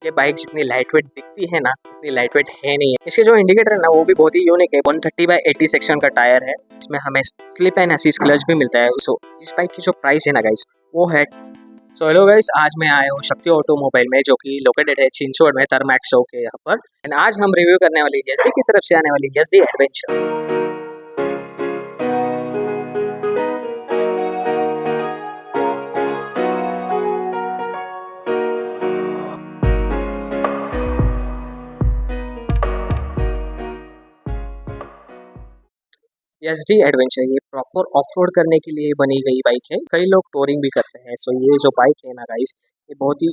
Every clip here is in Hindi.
ये बाइक जितनी लाइट वेट दिखती है ना उतनी लाइट वेट है नहीं है। इसके जो इंडिकेटर है ना वो भी बहुत ही यूनिक है। 130/80 सेक्शन का टायर है। इसमें हमें स्लिप एंड असिस्ट क्लच भी मिलता है। सो इस बाइक की जो प्राइस है ना गाइस वो है। सो हेलो गाइस, आज मैं आया हूँ शक्ति ऑटोमोबाइल में जो कि लोकेटेड है चिंचवड में थर्मैक्स चौक के यहाँ पर। एंड आज हम रिव्यू करने वाली यज़दी की तरफ से आने वाली यज़दी एडवेंचर। यज़दी एडवेंचर ये प्रॉपर ऑफ रोड करने के लिए बनी गई बाइक है। कई लोग टूरिंग भी करते हैं। सो ये जो बाइक है ना गाइस ये बहुत ही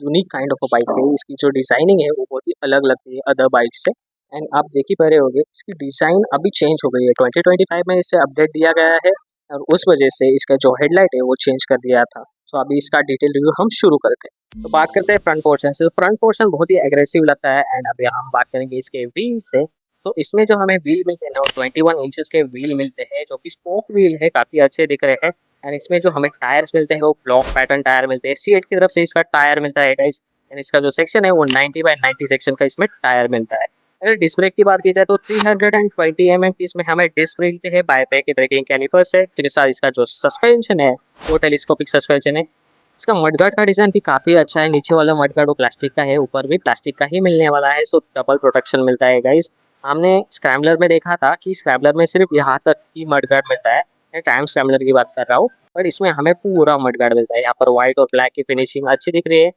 यूनिक काइंड ऑफ बाइक है। इसकी जो डिजाइनिंग है वो बहुत ही अलग लगती है अदर बाइक से। एंड आप देख ही पा रहे होंगे इसकी डिजाइन अभी चेंज हो गई है। 2025 में इसे अपडेट दिया गया है और उस वजह से इसका जो हेडलाइट है वो चेंज कर दिया था। सो अभी इसका डिटेल रिव्यू हम शुरू करते हैं। तो बात करते हैं फ्रंट पोर्शन से। फ्रंट पोर्शन बहुत ही एग्रेसिव लगता है। एंड अभी हम बात करेंगे इसके व्हील से। तो इसमें जो हमें व्हील मिलते हैं ना वो 21 इंचेस के व्हील मिलते हैं जो कि स्पोक व्हील है, काफ़ी अच्छे दिख रहे हैं। एंड इसमें जो हमें टायर्स मिलते हैं वो ब्लॉक पैटर्न टायर मिलते हैं। C8 की तरफ से इसका टायर मिलता है गाइस। एंड इसका जो सेक्शन है वो 90/90 सेक्शन का इसमें टायर मिलता है। अगर डिस्क ब्रेक की बात की जाए तो 320 mm की इसमें हमें डिस्क मिलती है। बाईपैक की ब्रेकिंग कैलिपर्स है जिसके साथ इसका जो सस्पेंशन है वो टेलीस्कोपिक सस्पेंशन है। इसका मडगार्ड का डिजाइन भी काफ़ी अच्छा है। नीचे वाला मडगार्ड वो प्लास्टिक का है, ऊपर भी प्लास्टिक का ही मिलने वाला है। सो डबल प्रोटेक्शन मिलता है गाइस। हमने स्क्रैम्बलर में देखा था कि स्क्रैम्बलर में सिर्फ यहाँ तक की मडगार्ड मिलता है। मैं टाइम स्क्रैम्बलर की बात कर रहा हूँ, पर इसमें हमें पूरा मडगार्ड मिलता है। यहाँ पर व्हाइट और ब्लैक की फिनिशिंग अच्छी दिख रही है।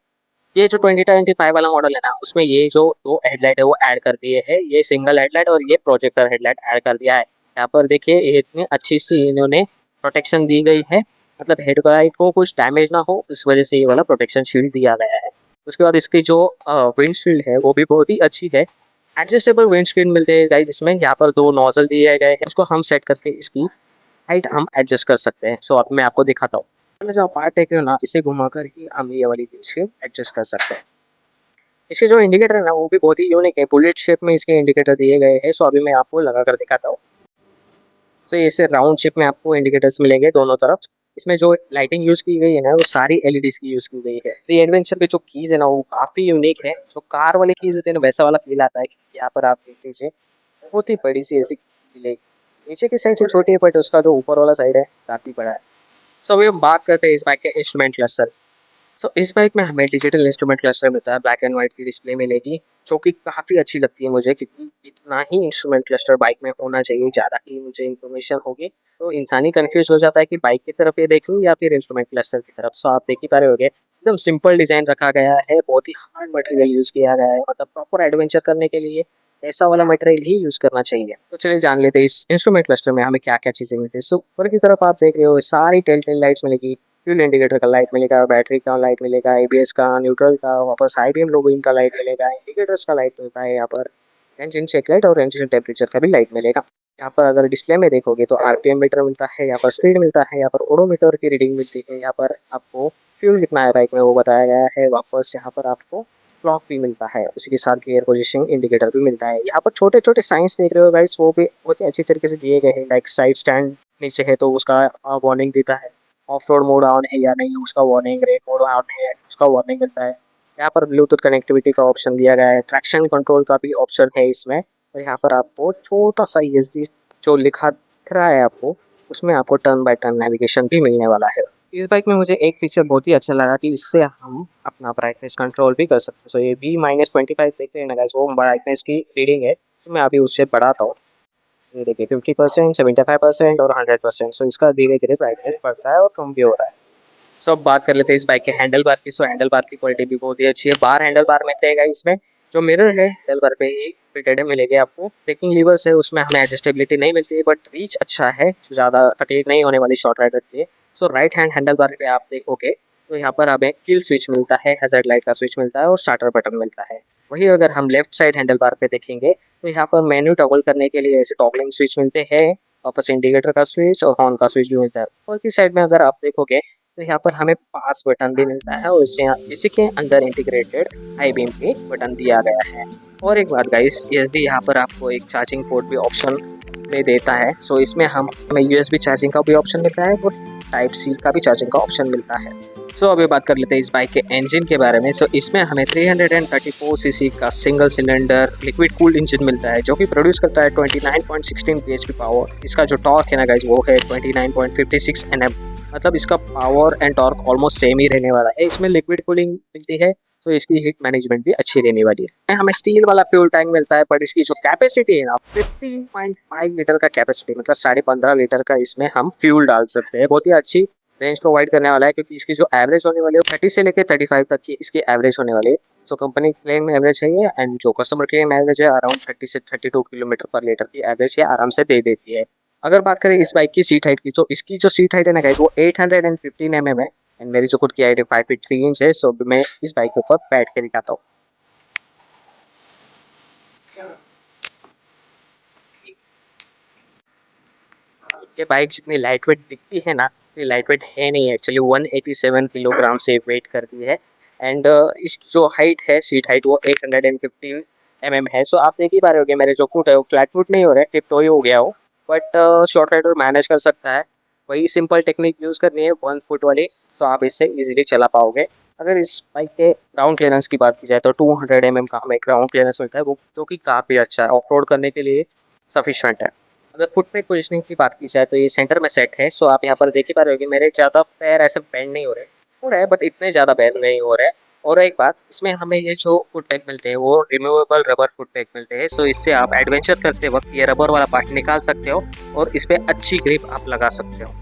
ये जो 2025 वाला मॉडल है ना उसमें ये जो दो हेडलाइट है वो ऐड कर दिए है। ये सिंगल हेडलाइट और ये प्रोजेक्टर हेडलाइट ऐड कर दिया है। यहाँ पर देखिए ये इतनी अच्छी सी इन्होंने प्रोटेक्शन दी गई है, मतलब हेडलाइट को कुछ डैमेज ना हो इस वजह से ये वाला प्रोटेक्शन शील्ड दिया गया है। उसके बाद इसकी जो विंडशील्ड है वो भी बहुत ही अच्छी है। एडजस्टेबल विंडस्क्रीन मिलते हैं गाइस इसमें। यहाँ पर दो नोजल दिए गए हैं, उसको हम सेट करके इसकी हाइट हम एडजस्ट कर सकते हैं। सो अब मैं आपको दिखाता हूँ। मैंने जो पार्ट है ना इसे घुमाकर ही हम ये वाली विंडस्क्रीन एडजस्ट कर सकते हैं। इसके जो इंडिकेटर है ना वो भी बहुत ही यूनिक है। बुलेट शेप में इसके इंडिकेटर दिए गए हैं। सो अभी मैं आपको लगा कर दिखाता हूँ। तो ऐसे राउंड शेप में आपको इंडिकेटर्स मिलेंगे दोनों तरफ। इसमें जो लाइटिंग यूज की गई है ना वो सारी एलईडीज की यूज की गई है। तो ये एडवेंचर के जो कीज है ना वो काफी यूनिक है। जो कार वाले कीज होते हैं ना वैसा वाला फील आता है। यहाँ पर आप देख लीजिए बहुत ही बड़ी सी ऐसी मिलेगी। नीचे की साइड से छोटी है बट उसका जो ऊपर वाला साइड है काफी बड़ा है। सो अभी हम बात करते हैं इस बाइक के इंस्ट्रूमेंट क्लस्टर। सो इस बाइक में हमें डिजिटल इंस्ट्रूमेंट क्लस्टर मिलता है। ब्लैक एंड व्हाइट की डिस्प्ले मिलेगी जो कि काफ़ी अच्छी लगती है मुझे, क्योंकि इतना ही इंस्ट्रूमेंट क्लस्टर बाइक में होना चाहिए। ज़्यादा ही मुझे इन्फॉर्मेशन होगी तो इंसान ही कन्फ्यूज हो जाता है कि बाइक की तरफ ये देखूँ या फिर इंस्ट्रूमेंट क्लस्टर की तरफ। सो आप देख ही पा रहे होंगे एकदम सिंपल डिज़ाइन रखा गया है। बहुत ही हार्ड मटेरियल यूज़ किया गया है, मतलब प्रॉपर एडवेंचर करने के लिए ऐसा वाला मटेरियल ही यूज़ करना चाहिए। तो चलिए जान लेते हैं इस इंस्ट्रूमेंट क्लस्टर में हमें क्या क्या चीज़ें मिलती है। सो ऊपर की तरफ आप देख रहे हो सारी टेल टेल लाइट्स मिलेगी। फ्यूल इंडिकेटर का लाइट मिलेगा, बैटरी का लाइट मिलेगा, एबीएस का, न्यूट्रल का, वापस हाई बीम लो बीम का लाइट मिलेगा, इंडिकेटर्स का लाइट मिलता है यहाँ पर, इंजन चेक लाइट और इंजन टेम्परेचर का भी लाइट मिलेगा। यहाँ पर अगर डिस्प्ले में देखोगे तो आरपीएम मीटर मिलता है, यहाँ पर स्पीड मिलता है, यहाँ पर ओडोमीटर की रीडिंग मिलती है, यहाँ पर आपको फ्यूल कितना है बाइक में वो बताया गया है। वापस यहाँ पर आपको क्लॉक भी मिलता है, उसी के साथ गियर पोजीशन इंडिकेटर भी मिलता है। यहाँ पर छोटे छोटे साइंस देख रहे हो गाइस वो भी बहुत ही अच्छी तरीके से दिए गए हैं। लाइक साइड स्टैंड नीचे है तो उसका वार्निंग देता है, ऑफ रोड मोड ऑन है या नहीं उसका वार्निंग, रेड मोड ऑन है उसका वार्निंग मिलता है। यहाँ पर ब्लूटूथ कनेक्टिविटी का ऑप्शन दिया गया है, ट्रैक्शन कंट्रोल का भी ऑप्शन है इसमें। और यहाँ पर आपको छोटा सा ईएसडी जो लिखा दिख रहा है आपको, उसमें आपको टर्न बाय टर्न नेविगेशन भी मिलने वाला है। इस बाइक में मुझे एक फीचर बहुत ही अच्छा लगा कि इससे हम अपना ब्राइटनेस कंट्रोल भी कर सकते हैं। सो ये B-25 देखते हैं ना गाइस, वो ब्राइटनेस की रीडिंग है। तो मैं अभी उससे बढ़ाता हूँ। ये देखिए 50%, 75% और 100%। सो इसका धीरे धीरे ब्राइटनेस बढ़ता है और कम भी हो रहा है। सो अब बात कर लेते हैं इस बाइक के हैंडल बार की। सो हैंडल बार की क्वालिटी भी बहुत ही अच्छी है। बार हैंडल बार में देगा इसमें जो मिरर है हैंडल बार पे ही फिटेड है मिलेंगे आपको। ब्रेकिंग लीवर्स है उसमें हमें एडजस्टेबिलिटी नहीं मिलती है, बट रीच अच्छा है, ज़्यादा तकलीफ नहीं होने वाली शॉर्ट राइडर के लिए। सो राइट हैंड हैंडल बार पे आप देखोगे तो यहाँ पर हमें किल स्विच मिलता है, हैजर्ड लाइट का स्विच मिलता है और स्टार्टर बटन मिलता है। वही अगर हम लेफ्ट साइड हैंडल बार पे देखेंगे तो यहाँ पर मेन्यू टॉगल करने के लिए ऐसे टॉगलिंग स्विच मिलते हैं, वापस इंडिकेटर का स्विच और हॉर्न का स्विच भी मिलता है। और की साइड में अगर आप देखोगे तो यहाँ पर हमें पास बटन भी मिलता है और इसी के अंदर इंटीग्रेटेड हाई बीम के बटन दिया गया है। और एक बात गाइस, एसडी यहाँ पर आपको एक चार्जिंग पोर्ट भी ऑप्शन में देता है। सो इसमें हमें यूएसबी चार्जिंग का भी ऑप्शन मिलता है और टाइप सी का भी चार्जिंग का ऑप्शन मिलता है। सो अभी बात कर लेते हैं इस बाइक के इंजन के बारे में। सो इसमें हमें 334 सीसी का single cylinder liquid cooled engine मिलता है जो कि प्रोड्यूस करता है 29.16 bhp पावर। इसका जो टॉर्क है ना गाइस वो है 29.56 Nm। मतलब इसका power and torque almost same ही रहने वाला है। इसमें लिक्विड कूलिंग मिलती है तो इसकी हीट मैनेजमेंट भी अच्छी रहने वाली है। हमें स्टील वाला फ्यूल टैंक मिलता है बट इसकी जो कैपेसिटी है ना 15.5 लीटर का कैपेसिटी, मतलब 15.5 लीटर का इसमें हम फ्यूल डाल सकते हैं। बहुत ही अच्छी रेंज प्रोवाइड करने वाला है क्योंकि इसकी जो एवरेज होने वाली है 30 से लेकर 35 तक की इसकी एवरेज होने वाली है। सो कंपनी क्लेम एवरेज है ये एंड जो कस्टमर क्लेम एवरेज है अराउंड 30 से 32 किलोमीटर पर लीटर की एवरेज ये आराम से दे देती है। अगर बात करें इस बाइक की सीट हाइट की तो इसकी जो सीट हाइट है ना गाइस वो 815 mm है एंड मेरी जो खुद की हाइट है 5 फीट 3 इंच है। सो मैं इस बाइक के ऊपर बैठ के दिखाता हूँ। ये बाइक जितनी लाइट वेट दिखती है ना ये लाइट वेट है नहीं, एक्चुअली 187 किलोग्राम से वेट करती है एंड इसकी जो हाइट है सीट हाइट वो 815 mm है। सो आप देख ही पा रहे होगे मेरे जो फुट है वो फ्लैट फुट नहीं हो रहा है, टिप तो ही हो गया हो, बट शॉर्ट राइडर मैनेज कर सकता है। वही सिंपल टेक्निक यूज़ करनी है 1 फुट वाली, तो आप इससे इजीली चला पाओगे। अगर इस बाइक के ग्राउंड क्लियरेंस की बात की जाए तो 200 mm का हमें ग्राउंड क्लियरेंस मिलता है वो जो कि काफ़ी अच्छा है, ऑफ रोड करने के लिए सफिशेंट है। अगर फुट पे पोजिशनिंग की बात की जाए तो ये सेंटर में सेट है। सो आप यहाँ पर देख ही पा रहे हो कि मेरे ज़्यादा पैर ऐसे बेंड नहीं हो रहे हैं बट इतने ज़्यादा बेंड नहीं हो रहे हैं। और एक बात, इसमें हमें ये जो फुट पैक मिलते हैं वो रिमूवेबल रबर फुट पैक मिलते हैं। सो इससे आप एडवेंचर करते वक्त ये रबर वाला पार्ट निकाल सकते हो और इस पर अच्छी ग्रिप आप लगा सकते हो।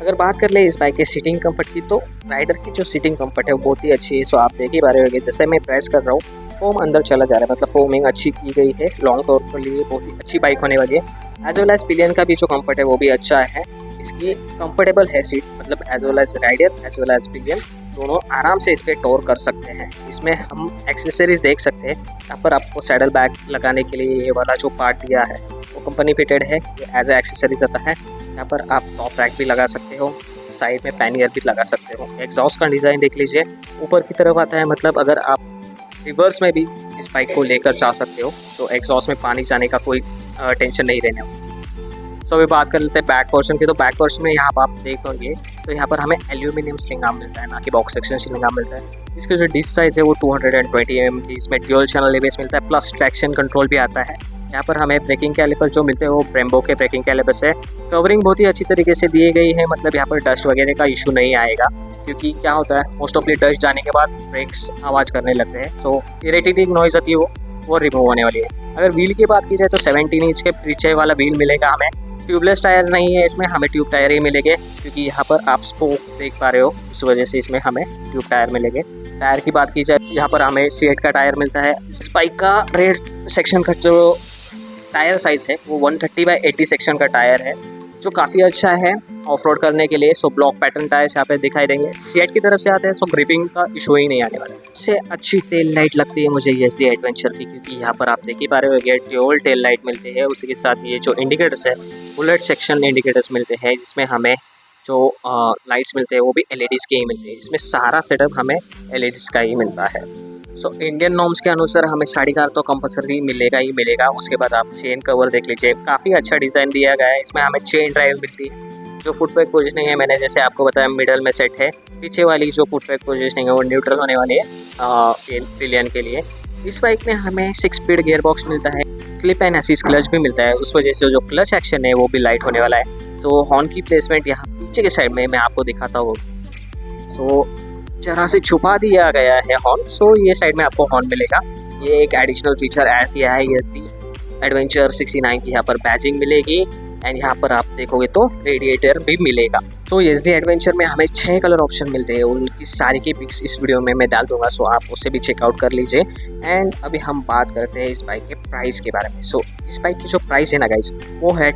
अगर बात कर ले इस बाइक के सीटिंग कंफर्ट की तो राइडर की जो सीटिंग कंफर्ट है वो बहुत ही अच्छी है। सो आप देख ही पा रहे होगे जैसे मैं प्रेस कर रहा हूँ फोम अंदर चला जा रहा है, मतलब फोमिंग अच्छी की गई है। लॉन्ग टूर के लिए बहुत ही अच्छी बाइक होने वाली है। एज वेल एज पिलियन का भी जो कंफर्ट है वो भी अच्छा है। इसकी कंफर्टेबल है सीट, मतलब as well as rider as well as pillion दोनों आराम से इस पर टोर कर सकते हैं। इसमें हम एक्सेसरीज देख सकते हैं। यहाँ पर आपको सैडल बैग लगाने के लिए ये वाला जो पार्ट दिया है वो कंपनी फिटेड है, ये एज ए एक्सेसरीज आता है। यहाँ पर आप टॉप रैक भी लगा सकते हो, साइड में पैनियर भी लगा सकते हो। एग्जॉस्ट का डिज़ाइन देख लीजिए, ऊपर की तरफ आता है, मतलब अगर आप रिवर्स में भी इस बाइक को लेकर जा सकते हो तो एग्जॉस्ट में पानी जाने का कोई टेंशन नहीं रहने वाला। सो अभी बात कर लेते हैं बैक पोर्शन की। तो बैक पोर्शन में यहाँ पर आप देखोगे तो यहाँ पर हमें एल्यूमिनियम स्लिंग आर्म मिलता है, ना कि बॉक्स सेक्शन स्लिंग आर्म मिलता है। इसकी जो डिस्क साइज है वो 220 mm की, इसमें ड्यूल चैनल एबीएस मिलता है प्लस ट्रैक्शन कंट्रोल भी आता है। यहाँ पर हमें ब्रेकिंग कैलिपर जो मिलते हैं वो ब्रेम्बो के ब्रेकिंग कैलिपर्स है। कवरिंग बहुत ही अच्छी तरीके से दी गई है, मतलब यहाँ पर डस्ट वगैरह का इशू नहीं आएगा क्योंकि क्या होता है मोस्ट ऑफली डस्ट जाने के बाद ब्रेक्स आवाज़ करने लगते हैं। सो इरिटेटिंग नॉइज़ होती है वो रिमूव होने वाली है। अगर व्हील की बात की जाए तो 17 इंच के पीछे वाला व्हील मिलेगा हमें। ट्यूबलेस टायर नहीं है इसमें, हमें ट्यूब टायर ही मिलेंगे क्योंकि यहाँ पर आप स्पोक देख पा रहे हो, उस वजह से इसमें हमें ट्यूब टायर मिलेंगे। टायर की बात की जाए यहाँ पर हमें सीएट का टायर मिलता है। इस बाइक का रेड सेक्शन का जो टायर साइज़ है वो 130/80 सेक्शन का टायर है जो काफ़ी अच्छा है ऑफ रोड करने के लिए। सो ब्लॉक पैटर्न टायर्स यहाँ पे दिखाई देंगे। सीएट की तरफ से आते हैं सो ग्रिपिंग का इशू ही नहीं आने वाला। इससे अच्छी टेल लाइट लगती है मुझे एसडी एडवेंचर की, क्योंकि यहाँ पर आप देख ही पा रहे हो ड्यूल टेल लाइट मिलते हैं। उसी के साथ ये जो इंडिकेटर्स है बुलेट सेक्शन इंडिकेटर्स मिलते हैं जिसमें हमें जो लाइट्स मिलते हैं वो भी एलईडीज़ के ही मिलते हैं। इसमें सारा सेटअप हमें एलईडीज़ का ही मिलता है। सो इंडियन नॉर्म्स के अनुसार हमें साड़ी कार तो कंपलसरी मिलेगा ही मिलेगा। उसके बाद आप चेन कवर देख लीजिए, काफ़ी अच्छा डिज़ाइन दिया गया है। इसमें हमें चेन ड्राइव मिलती है। जो फुटपैक पोजिशनिंग है मैंने जैसे आपको बताया मिडल में सेट है। पीछे वाली जो फुटपैक पोजिशनिंग है वो न्यूट्रल होने वाली है पिलियन के लिए। इस बाइक में हमें 6 स्पीड गियर बॉक्स मिलता है, स्लिप एंड असिस्ट क्लच भी मिलता है। उस वजह से जो क्लच एक्शन है वो भी लाइट होने वाला है। सो हॉर्न की प्लेसमेंट यहाँ पीछे के साइड में मैं आपको दिखाता हूँ। सो जरा से छुपा दिया गया है हॉर्न। सो ये साइड में आपको हॉर्न मिलेगा। ये एक एडिशनल फीचर ऐड किया है एसडी एडवेंचर 69 की। यहाँ पर बैजिंग मिलेगी एंड यहाँ पर आप देखोगे तो रेडिएटर भी मिलेगा। तो एसडी एडवेंचर में हमें 6 कलर ऑप्शन मिलते हैं, उनकी सारी की पिक्स इस वीडियो में मैं डाल दूंगा। सो आप उसे भी चेकआउट कर लीजिए। एंड अभी हम बात करते हैं इस बाइक के प्राइस के बारे में। सो इस बाइक की जो प्राइस है ना गाइस वो है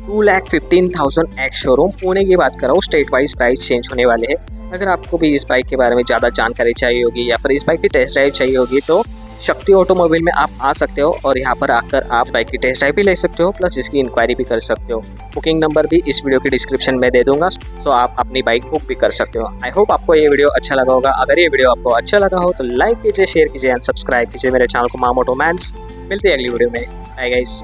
2,15,000 एक्स शोरूम। पुणे की बात कर रहा हूँ, स्टेट वाइज प्राइस चेंज होने वाले हैं। अगर आपको भी इस बाइक के बारे में ज़्यादा जानकारी चाहिए होगी या फिर इस बाइक की टेस्ट ड्राइव चाहिए होगी तो शक्ति ऑटोमोबाइल में आप आ सकते हो और यहाँ पर आकर आप बाइक की टेस्ट ड्राइव भी ले सकते हो, प्लस इसकी इंक्वायरी भी कर सकते हो। बुकिंग नंबर भी इस वीडियो के डिस्क्रिप्शन में दे दूंगा, सो आप अपनी बाइक बुक भी कर सकते हो। आई होप आपको ये वीडियो अच्छा लगा होगा। अगर ये वीडियो आपको अच्छा लगा हो तो लाइक कीजिए, शेयर कीजिए एंड सब्सक्राइब कीजिए मेरे चैनल को मामोटो मैन्स। मिलते हैं अगली वीडियो में। Bye guys.